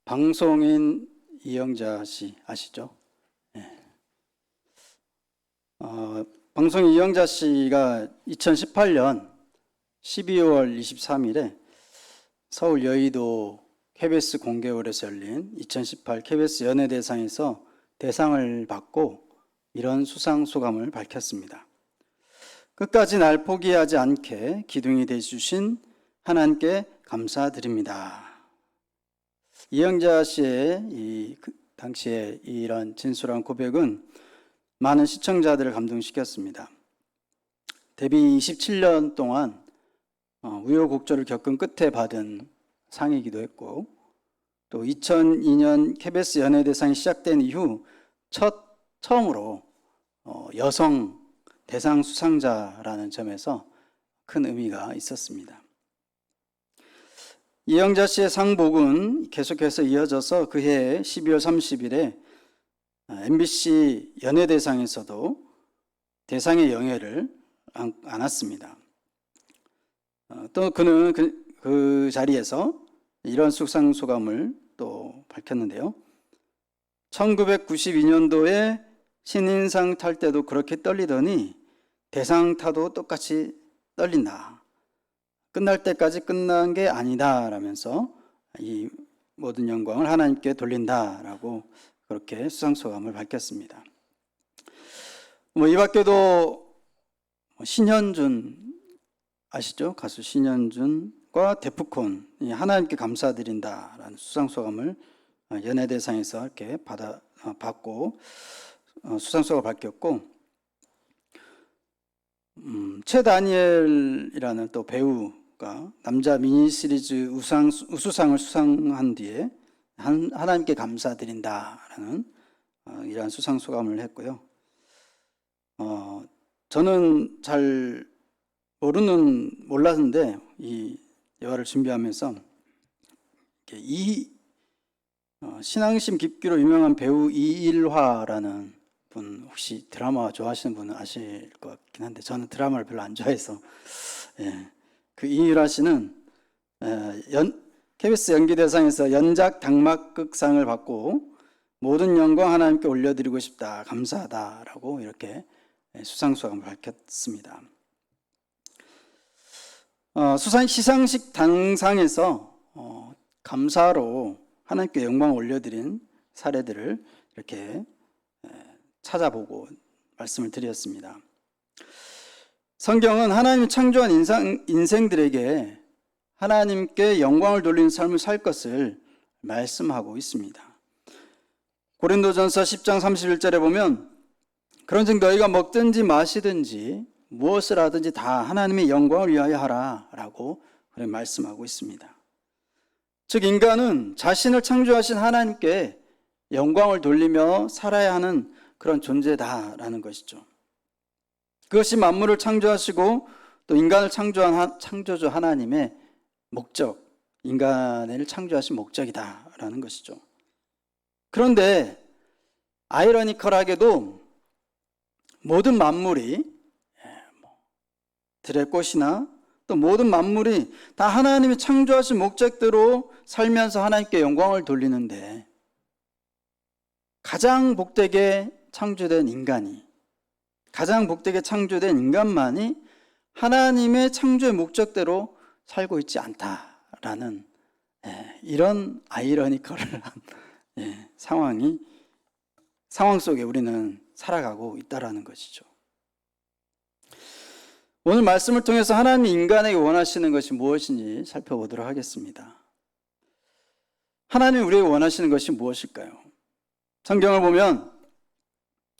방송인 이영자 씨 아시죠? 네. 방송인 이영자 씨가 2018년 12월 23일에 서울 여의도 KBS 공개홀에서 열린 2018 KBS 연예대상에서 대상을 받고 이런 수상소감을 밝혔습니다. 끝까지 날 포기하지 않게 기둥이 되어주신 하나님께 감사드립니다. 이영자 씨의 당시에 이런 진솔한 고백은 많은 시청자들을 감동시켰습니다. 데뷔 27년 동안 우여곡절을 겪은 끝에 받은 상이기도 했고, 또 2002년 KBS 연예대상이 시작된 이후 처음으로 여성 대상 수상자라는 점에서 큰 의미가 있었습니다. 이영자 씨의 상복은 계속해서 이어져서 그해 12월 30일에 MBC 연예대상에서도 대상의 영예를 안았습니다. 또 그는 그 자리에서 이런 수상소감을 또 밝혔는데요. 1992년도에 신인상 탈 때도 그렇게 떨리더니 대상 타도 똑같이 떨린다. 끝날 때까지 끝난 게 아니다 라면서 이 모든 영광을 하나님께 돌린다라고 그렇게 수상소감을 밝혔습니다. 이 밖에도 신현준 아시죠? 가수 신현준과 데프콘 하나님께 감사드린다라는 수상소감을 연예대상에서 이렇게 받고 수상소감을 밝혔고, 최다니엘이라는 또 배우가 남자 미니 시리즈 우수상을 수상한 뒤에 하나님께 감사드린다라는 이러한 수상소감을 했고요. 저는 잘 몰랐는데 이 예화를 준비하면서 신앙심 깊기로 유명한 배우 이일화라는 분, 혹시 드라마 좋아하시는 분은 아실 것 같긴 한데 저는 드라마를 별로 안 좋아해서 그 이일화 씨는 KBS 연기대상에서 연작 당막극상을 받고 모든 영광 하나님께 올려드리고 싶다, 감사하다라고 이렇게 수상소감을 밝혔습니다. 시상식 당상에서 감사로 하나님께 영광을 올려드린 사례들을 이렇게 찾아보고 말씀을 드렸습니다. 성경은 하나님이 창조한 인생들에게 하나님께 영광을 돌리는 삶을 살 것을 말씀하고 있습니다. 고린도전서 10장 31절에 보면 그런즉 너희가 먹든지 마시든지 무엇을 하든지 다 하나님의 영광을 위하여 하라 라고 말씀하고 있습니다. 즉 인간은 자신을 창조하신 하나님께 영광을 돌리며 살아야 하는 그런 존재다라는 것이죠. 그것이 만물을 창조하시고 또 인간을 창조한 창조주 하나님의 목적, 인간을 창조하신 목적이다라는 것이죠. 그런데 아이러니컬하게도 모든 만물이 들의 꽃이나 또 모든 만물이 다 하나님이 창조하신 목적대로 살면서 하나님께 영광을 돌리는데 가장 복되게 창조된 인간만이 하나님의 창조의 목적대로 살고 있지 않다라는 이런 아이러니컬한 상황 속에 우리는 살아가고 있다라는 것이죠. 오늘 말씀을 통해서 하나님이 인간에게 원하시는 것이 무엇인지 살펴보도록 하겠습니다. 하나님이 우리에게 원하시는 것이 무엇일까요? 성경을 보면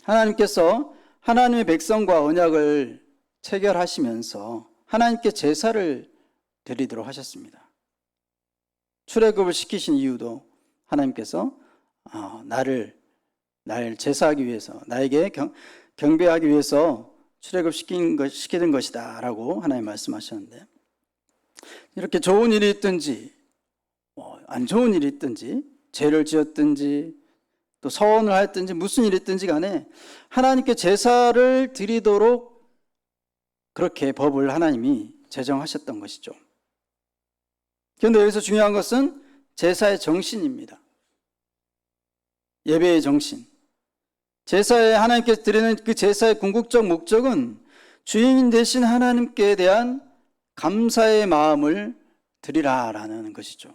하나님께서 하나님의 백성과 언약을 체결하시면서 하나님께 제사를 드리도록 하셨습니다. 출애굽을 시키신 이유도 하나님께서 나를 제사하기 위해서, 나에게 경배하기 위해서 출애굽 시키는 것이다 라고 하나님 말씀하셨는데, 이렇게 좋은 일이 있든지 안 좋은 일이 있든지 죄를 지었든지 또 서원을 하였든지 무슨 일이 있든지 간에 하나님께 제사를 드리도록 그렇게 법을 하나님이 제정하셨던 것이죠. 그런데 여기서 중요한 것은 제사의 정신입니다. 예배의 정신, 제사에 하나님께 드리는 그 제사의 궁극적 목적은 주인 되신 하나님께 대한 감사의 마음을 드리라라는 것이죠.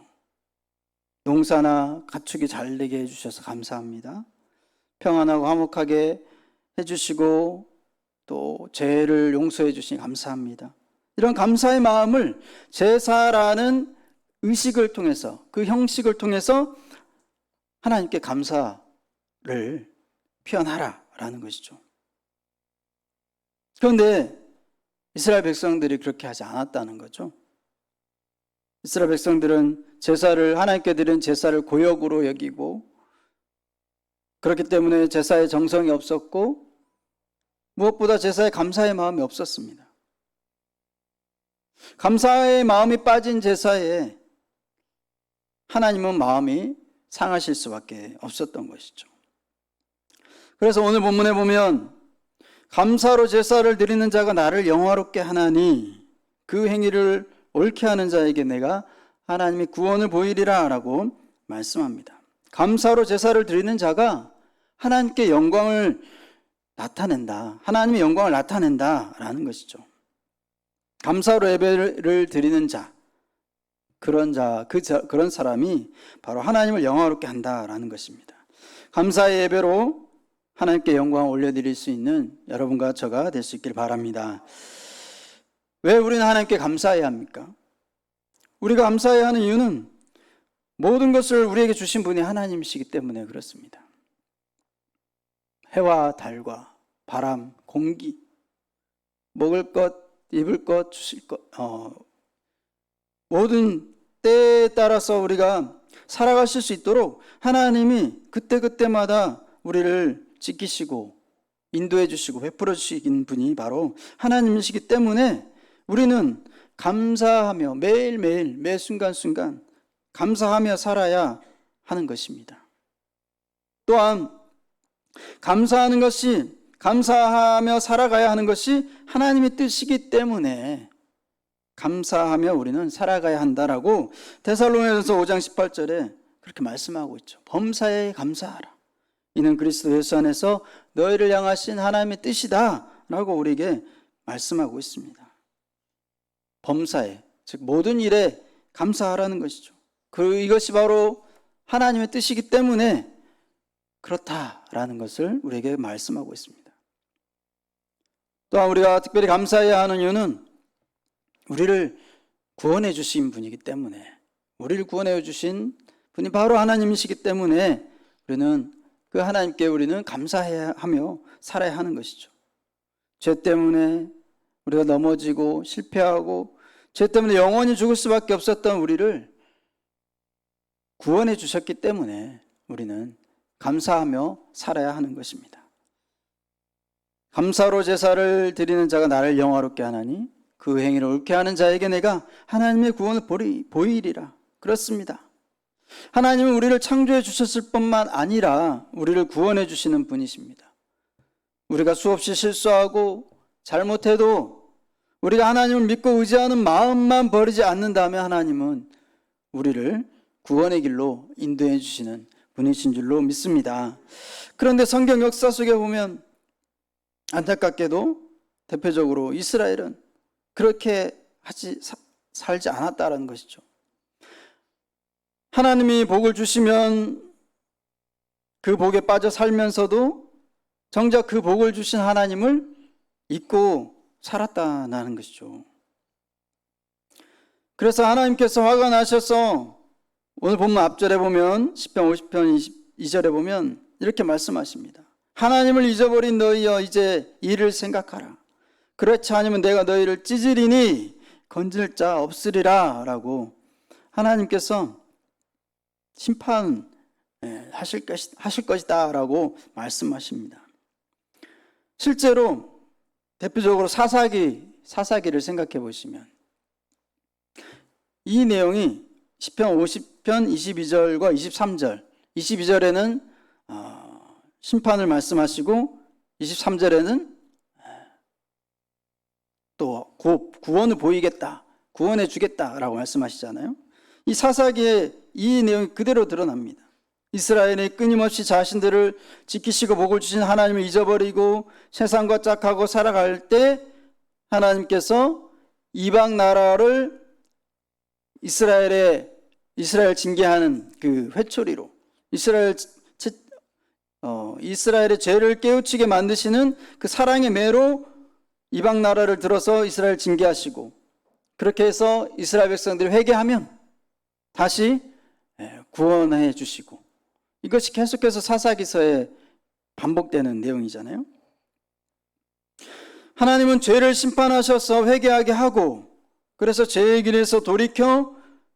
농사나 가축이 잘 되게 해주셔서 감사합니다. 평안하고 화목하게 해주시고 또 죄를 용서해 주시니 감사합니다. 이런 감사의 마음을 제사라는 의식을 통해서, 그 형식을 통해서 하나님께 감사를 표현하라라는 것이죠. 그런데 이스라엘 백성들이 그렇게 하지 않았다는 거죠. 이스라엘 백성들은 제사를, 하나님께 드린 제사를 고역으로 여기고, 그렇기 때문에 제사에 정성이 없었고 무엇보다 제사에 감사의 마음이 없었습니다. 감사의 마음이 빠진 제사에 하나님은 마음이 상하실 수밖에 없었던 것이죠. 그래서 오늘 본문에 보면 감사로 제사를 드리는 자가 나를 영화롭게 하나니 그 행위를 옳게 하는 자에게 내가 하나님의 구원을 보이리라 라고 말씀합니다. 감사로 제사를 드리는 자가 하나님께 영광을 나타낸다. 하나님의 영광을 나타낸다라는 것이죠. 감사로 예배를 드리는 자, 그런 사람이 바로 하나님을 영화롭게 한다라는 것입니다. 감사의 예배로 하나님께 영광을 올려드릴 수 있는 여러분과 저가 될 수 있길 바랍니다. 왜 우리는 하나님께 감사해야 합니까? 우리가 감사해야 하는 이유는 모든 것을 우리에게 주신 분이 하나님이시기 때문에 그렇습니다. 해와 달과 바람, 공기, 먹을 것, 입을 것, 주실 것, 모든 때에 따라서 우리가 살아가실 수 있도록 하나님이 그때그때마다 우리를 지키시고 인도해 주시고 베풀어 주시는 분이 바로 하나님이시기 때문에 우리는 감사하며 매일매일 매 순간순간 감사하며 살아야 하는 것입니다. 또한 감사하며 살아가야 하는 것이 하나님의 뜻이기 때문에 감사하며 우리는 살아가야 한다라고 데살로니가전서 5장 18절에 그렇게 말씀하고 있죠. 범사에 감사하라. 이는 그리스도 예수 안에서 너희를 향하신 하나님의 뜻이다 라고 우리에게 말씀하고 있습니다. 범사에, 즉 모든 일에 감사하라는 것이죠. 이것이 바로 하나님의 뜻이기 때문에 그렇다라는 것을 우리에게 말씀하고 있습니다. 또한 우리가 특별히 감사해야 하는 이유는 우리를 구원해 주신 분이기 때문에, 우리를 구원해 주신 분이 바로 하나님이시기 때문에 우리는 그 하나님께 우리는 감사해야 하며 살아야 하는 것이죠. 죄 때문에 우리가 넘어지고 실패하고 죄 때문에 영원히 죽을 수밖에 없었던 우리를 구원해 주셨기 때문에 우리는 감사하며 살아야 하는 것입니다. 감사로 제사를 드리는 자가 나를 영화롭게 하나니 그 행위를 옳게 하는 자에게 내가 하나님의 구원을 보이리라. 그렇습니다. 하나님은 우리를 창조해 주셨을 뿐만 아니라 우리를 구원해 주시는 분이십니다. 우리가 수없이 실수하고 잘못해도 우리가 하나님을 믿고 의지하는 마음만 버리지 않는다면 하나님은 우리를 구원의 길로 인도해 주시는 분이신 줄로 믿습니다. 그런데 성경 역사 속에 보면 안타깝게도 대표적으로 이스라엘은 그렇게 살지 않았다는 것이죠. 하나님이 복을 주시면 그 복에 빠져 살면서도 정작 그 복을 주신 하나님을 잊고 살았다는 것이죠. 그래서 하나님께서 화가 나셔서 오늘 본문 앞절에 보면 10편 50편 22절에 보면 이렇게 말씀하십니다. 하나님을 잊어버린 너희여 이제 이를 생각하라. 그렇지 않으면 내가 너희를 찢으리니 건질 자 없으리라 라고 하나님께서 심판하실 것이다 라고 말씀하십니다. 실제로 대표적으로 사사기를 생각해 보시면 이 내용이 10편 50편 22절과 23절 22절에는 심판을 말씀하시고 23절에는 또 구원을 보이겠다, 구원해 주겠다라고 말씀하시잖아요. 이 사사기에 이 내용이 그대로 드러납니다. 이스라엘이 끊임없이 자신들을 지키시고 복을 주신 하나님을 잊어버리고 세상과 짝하고 살아갈 때 하나님께서 이방 나라를 이스라엘 징계하는 그 회초리로 이스라엘의 죄를 깨우치게 만드시는 그 사랑의 매로 이방 나라를 들어서 이스라엘 징계하시고, 그렇게 해서 이스라엘 백성들이 회개하면 다시 구원해 주시고, 이것이 계속해서 사사기서에 반복되는 내용이잖아요. 하나님은 죄를 심판하셔서 회개하게 하고, 그래서 죄의 길에서 돌이켜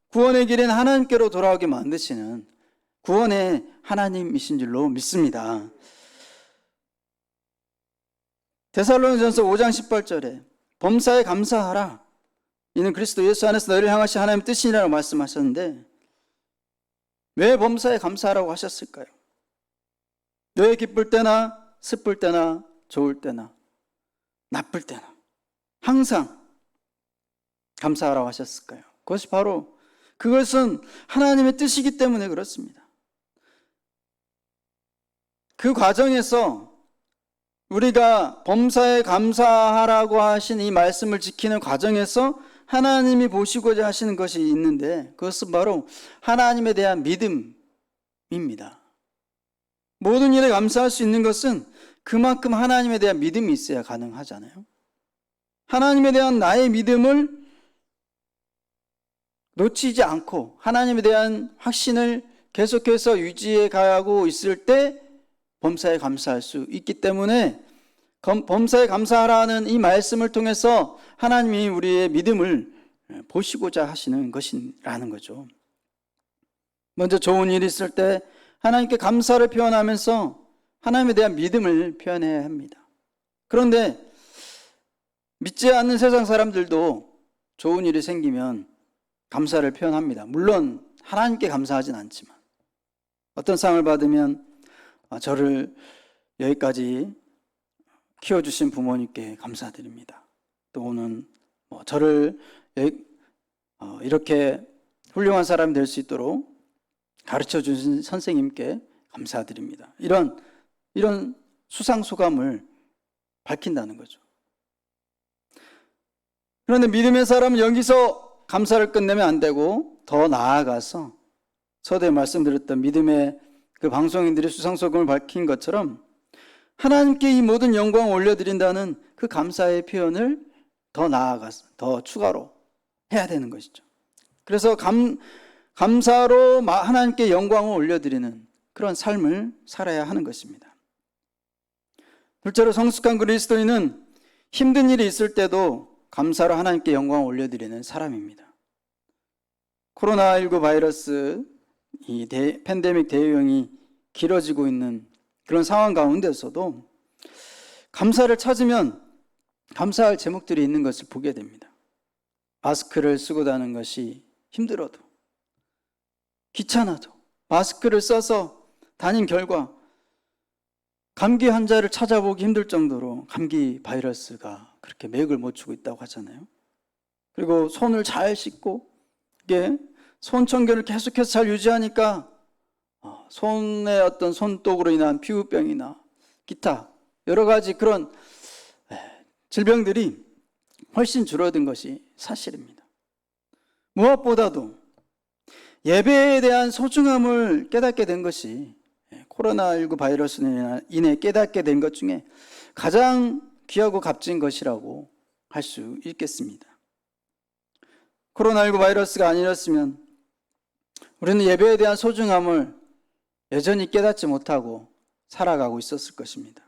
구원의 길인 하나님께로 돌아오게 만드시는 구원의 하나님이신 줄로 믿습니다. 데살로니가전서 5장 18절에 범사에 감사하라, 이는 그리스도 예수 안에서 너희를 향하신 하나님의 뜻이니라고 말씀하셨는데, 왜 범사에 감사하라고 하셨을까요? 왜 기쁠 때나 슬플 때나 좋을 때나 나쁠 때나 항상 감사하라고 하셨을까요? 그것은 하나님의 뜻이기 때문에 그렇습니다. 그 과정에서 우리가 범사에 감사하라고 하신 이 말씀을 지키는 과정에서 하나님이 보시고자 하시는 것이 있는데, 그것은 바로 하나님에 대한 믿음입니다. 모든 일에 감사할 수 있는 것은 그만큼 하나님에 대한 믿음이 있어야 가능하잖아요. 하나님에 대한 나의 믿음을 놓치지 않고 하나님에 대한 확신을 계속해서 유지해 가고 있을 때 범사에 감사할 수 있기 때문에, 범사에 감사하라는 이 말씀을 통해서 하나님이 우리의 믿음을 보시고자 하시는 것이라는 거죠. 먼저 좋은 일이 있을 때 하나님께 감사를 표현하면서 하나님에 대한 믿음을 표현해야 합니다. 그런데 믿지 않는 세상 사람들도 좋은 일이 생기면 감사를 표현합니다. 물론 하나님께 감사하진 않지만, 어떤 상을 받으면 저를 여기까지 키워주신 부모님께 감사드립니다. 또는 저를 이렇게 훌륭한 사람이 될 수 있도록 가르쳐 주신 선생님께 감사드립니다. 이런 수상소감을 밝힌다는 거죠. 그런데 믿음의 사람은 여기서 감사를 끝내면 안 되고, 더 나아가서 서두에 말씀드렸던 믿음의 그 방송인들이 수상소감을 밝힌 것처럼 하나님께 이 모든 영광을 올려드린다는 그 감사의 표현을 더 나아가서 더 추가로 해야 되는 것이죠. 그래서 감사로 하나님께 영광을 올려드리는 그런 삶을 살아야 하는 것입니다. 둘째로, 성숙한 그리스도인은 힘든 일이 있을 때도 감사로 하나님께 영광을 올려드리는 사람입니다. 코로나19 바이러스 이 팬데믹 대유행이 길어지고 있는 그런 상황 가운데서도 감사를 찾으면 감사할 제목들이 있는 것을 보게 됩니다. 마스크를 쓰고 다니는 것이 힘들어도, 귀찮아도 마스크를 써서 다닌 결과 감기 환자를 찾아보기 힘들 정도로 감기 바이러스가 그렇게 맥을 못 추고 있다고 하잖아요. 그리고 손을 잘 씻고 손 청결을 계속해서 잘 유지하니까 손의 어떤 손독으로 인한 피부병이나 기타 여러 가지 그런 질병들이 훨씬 줄어든 것이 사실입니다. 무엇보다도 예배에 대한 소중함을 깨닫게 된 것이 코로나19 바이러스로 인해 깨닫게 된 것 중에 가장 귀하고 값진 것이라고 할 수 있겠습니다. 코로나19 바이러스가 아니었으면 우리는 예배에 대한 소중함을 여전히 깨닫지 못하고 살아가고 있었을 것입니다.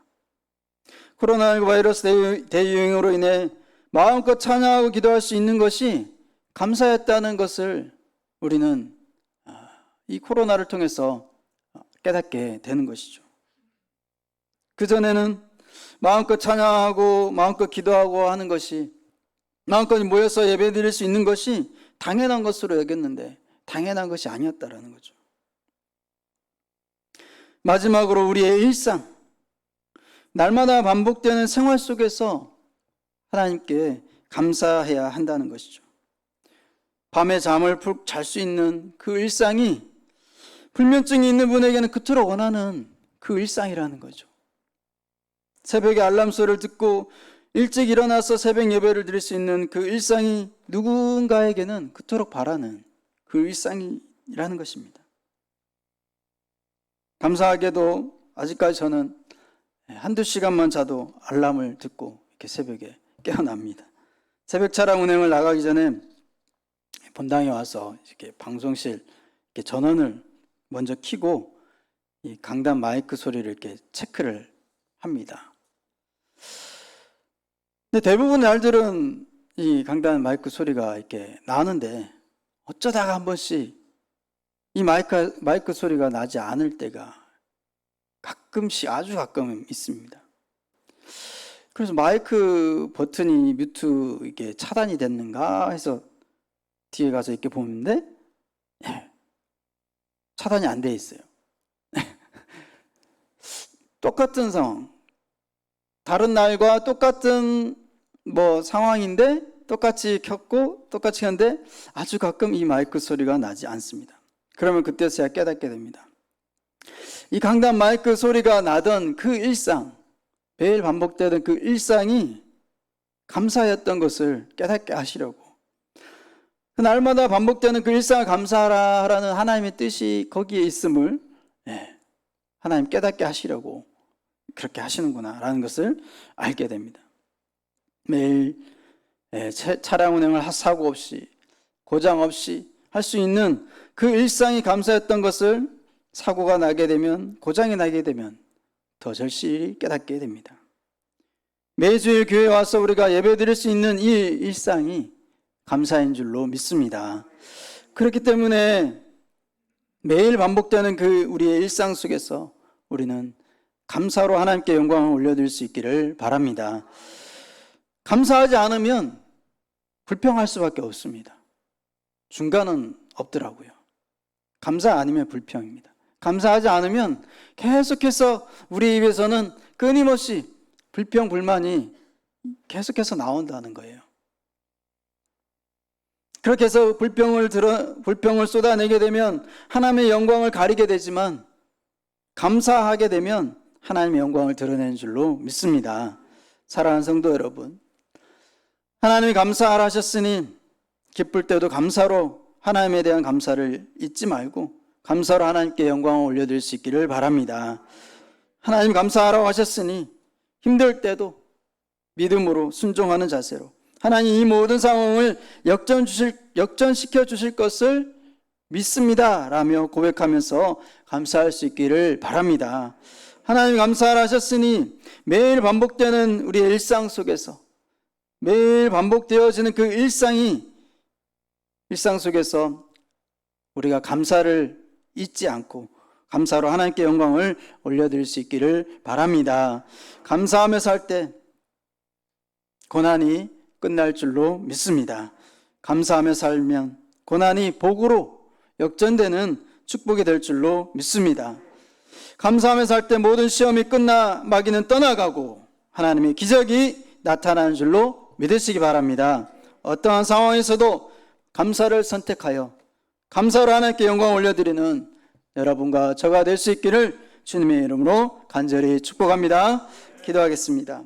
코로나19 바이러스 대유행으로 인해 마음껏 찬양하고 기도할 수 있는 것이 감사했다는 것을 우리는 이 코로나를 통해서 깨닫게 되는 것이죠. 그전에는 마음껏 찬양하고 마음껏 기도하고 하는 것이, 마음껏 모여서 예배 드릴 수 있는 것이 당연한 것으로 여겼는데 당연한 것이 아니었다라는 거죠. 마지막으로 우리의 일상, 날마다 반복되는 생활 속에서 하나님께 감사해야 한다는 것이죠. 밤에 잠을 푹 잘 수 있는 그 일상이 불면증이 있는 분에게는 그토록 원하는 그 일상이라는 거죠. 새벽에 알람 소리를 듣고 일찍 일어나서 새벽 예배를 드릴 수 있는 그 일상이 누군가에게는 그토록 바라는 그 일상이라는 것입니다. 감사하게도 아직까지 저는 한두 시간만 자도 알람을 듣고 이렇게 새벽에 깨어납니다. 새벽 차량 운행을 나가기 전에 본당에 와서 이렇게 방송실 이렇게 전원을 먼저 켜고 이 강단 마이크 소리를 이렇게 체크를 합니다. 근데 대부분의 날들은 이 강단 마이크 소리가 이렇게 나는데 어쩌다가 한 번씩 이 마이크 소리가 나지 않을 때가 가끔씩 아주 가끔 있습니다. 그래서 마이크 버튼이 뮤트 이게 차단이 됐는가 해서 뒤에 가서 이렇게 보는데 차단이 안 돼 있어요. 똑같은 상황, 다른 날과 똑같은 상황인데 똑같이 켰고 똑같이 하는데 아주 가끔 이 마이크 소리가 나지 않습니다. 그러면 그때 제가 깨닫게 됩니다. 이 강단 마이크 소리가 나던 그 일상, 매일 반복되던 그 일상이 감사였던 것을 깨닫게 하시려고, 그 날마다 반복되는 그 일상을 감사하라는 하나님의 뜻이 거기에 있음을 하나님 깨닫게 하시려고 그렇게 하시는구나 라는 것을 알게 됩니다. 매일 차량 운행을 사고 없이 고장 없이 할 수 있는 그 일상이 감사했던 것을 사고가 나게 되면, 고장이 나게 되면 더 절실히 깨닫게 됩니다. 매주일 교회에 와서 우리가 예배 드릴 수 있는 이 일상이 감사인 줄로 믿습니다. 그렇기 때문에 매일 반복되는 그 우리의 일상 속에서 우리는 감사로 하나님께 영광을 올려드릴 수 있기를 바랍니다. 감사하지 않으면 불평할 수밖에 없습니다. 중간은 없더라고요. 감사 아니면 불평입니다. 감사하지 않으면 계속해서 우리 입에서는 끊임없이 불평, 불만이 계속해서 나온다는 거예요. 그렇게 해서 불평을 쏟아내게 되면 하나님의 영광을 가리게 되지만, 감사하게 되면 하나님의 영광을 드러내는 줄로 믿습니다. 사랑하는 성도 여러분, 하나님이 감사하라 하셨으니 기쁠 때도 감사로 하나님에 대한 감사를 잊지 말고 감사로 하나님께 영광을 올려드릴 수 있기를 바랍니다. 하나님 감사하라고 하셨으니 힘들 때도 믿음으로 순종하는 자세로 하나님 이 모든 상황을 역전시켜 주실 것을 믿습니다 라며 고백하면서 감사할 수 있기를 바랍니다. 하나님 감사하라 하셨으니 매일 반복되는 우리의 일상 속에서, 매일 반복되어지는 그 일상 속에서 우리가 감사를 잊지 않고 감사로 하나님께 영광을 올려드릴 수 있기를 바랍니다. 감사하며 살 때 고난이 끝날 줄로 믿습니다. 감사하며 살면 고난이 복으로 역전되는 축복이 될 줄로 믿습니다. 감사하며 살 때 모든 시험이 끝나 마귀는 떠나가고 하나님의 기적이 나타나는 줄로 믿으시기 바랍니다. 어떠한 상황에서도 감사를 선택하여 감사로 하나님께 영광을 올려드리는 여러분과 저가 될 수 있기를 주님의 이름으로 간절히 축복합니다. 기도하겠습니다.